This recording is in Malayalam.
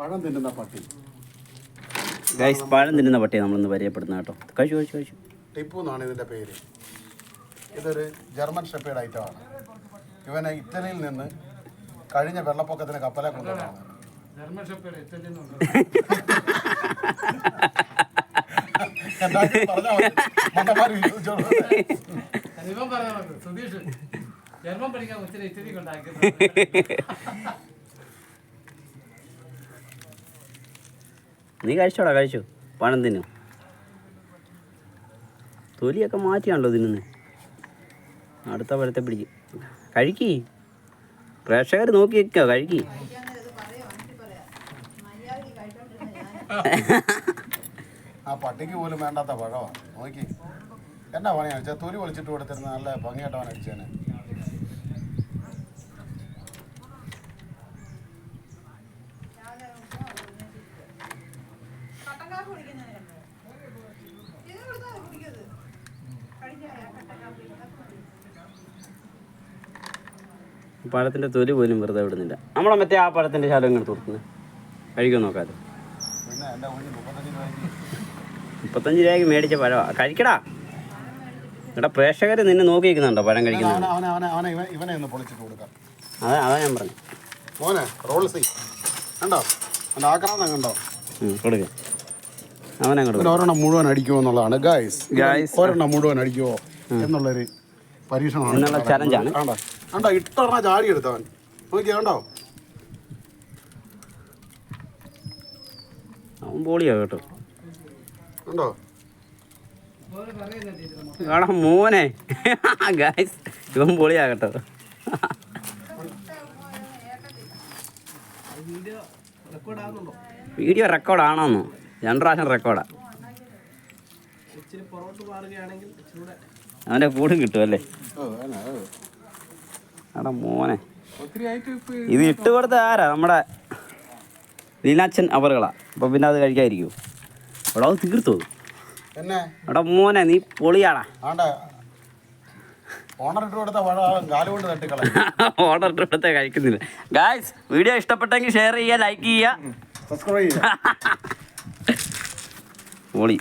പഴം തിന്നുന്ന പട്ടി. ഗൈസ്, പഴം തിന്നുന്ന പട്ടിയെ നമ്മളിന്ന് പരിചയപ്പെടുന്ന കേട്ടോ. കഴിച്ചു. ടിപ്പു എന്നാണ് ഇതിൻ്റെ പേര്. ഇതൊരു ജർമ്മൻ ഷെപ്പേർഡ് ഐറ്റമാണ്. ഇവനെ ഇറ്റലിയിൽ നിന്ന് കഴിഞ്ഞ വെള്ളപ്പൊക്കത്തിന് കപ്പലെ കൊണ്ടുവന്നതാണ്. നീ കഴിച്ചു പഴം തിന്നു. തൊലിയൊക്കെ മാറ്റിയാണല്ലോ തിന്നുന്നത്. അടുത്ത പഴത്തെ പിടിക്കും. കഴിക്കി, പ്രേക്ഷകർ നോക്കി വെക്കുക. കഴിക്കി. ആ പട്ടിക്ക് പോലും വേണ്ടാത്ത പഴമാണ്. നോക്കി എന്നാ പണിയാണ് വെച്ചാൽ തൊലി പൊളിച്ചിട്ട് കൊടുത്തിരുന്ന നല്ല ഭംഗിയായിട്ടവൻ അടിച്ചേനെ. പഴത്തിൻ്റെ തൊലി പോലും വെറുതെ വിടുന്നില്ല. നമ്മളെ മറ്റേ ആ പഴത്തിൻ്റെ ശാലം ഇങ്ങനെ തുറക്കുന്നത് കഴിക്കാൻ നോക്കാതെ. പിന്നെ എൻ്റെ 35 രൂപയ്ക്ക് മേടിച്ച പഴമാണ്. കഴിക്കടാ. എടാ, പ്രേക്ഷകർ നിന്നെ നോക്കി നിൽക്കുന്നുണ്ടോ പഴം കഴിക്കുന്നത്? ഇവനെ ഒന്ന് പൊളിച്ചിട്ട് കൊടുക്കാം. അതാ ഞാൻ പറഞ്ഞു. മോനെ റോൾ സീ കണ്ടോ, എൻ്റെ ആക്രാന്തം കണ്ടോ? കൊടുക്ക. അവനങ്ങോട്ട് ഒരെണ്ണം മുഴുവൻ അടിക്കുമോ എന്നുള്ളതാണ് ഗായ്സ്. ഒരെണ്ണം മുഴുവൻ അടിക്കുമോ എന്നുള്ളൊരു പരീക്ഷണമാണ്, ചലഞ്ചാണ്. കണ്ടോ ഇട്ടെണ്ണ ചാടി എടുത്തവൻ. നോക്കി കണ്ടോ, അവൻ പൊളിയാ കേട്ടോ. കണ്ടോ കാണാം മോനെ. ഗായ്സ്, ഇവൻ പൊളിയാ കേട്ടോ. വീഡിയോ റെക്കോർഡാണോന്നോ? 2 പ്രാവശ്യം റെക്കോർഡാ. അവൻ്റെ കൂടും കിട്ടും അല്ലേ? എടാ മോനെ, ഇത് ഇട്ട് കൊടുത്ത ആരാ? നമ്മുടെ ലീനാച്ചൻ അവറുകളാ. അപ്പം പിന്നെ അത് കഴിക്കാതിരിക്കുമോ? എടാ, അത് തീർത്തോ? എടാ മോനെ, നീ പൊളിയാടാ. ഓർഡർ ഇട്ട് കൊടുത്ത പഴം കാലുകൊണ്ട് തട്ടിക്കളയും. ഓർഡർ ഇട്ട് കൊടുത്ത കഴിക്കുന്നില്ല. ഗായ്സ്, വീഡിയോ ഇഷ്ടപ്പെട്ടെങ്കിൽ ഷെയർ ചെയ്യുക, ലൈക്ക് ചെയ്യുക, സബ്സ്ക്രൈബ് ചെയ്യുക. പൊളി.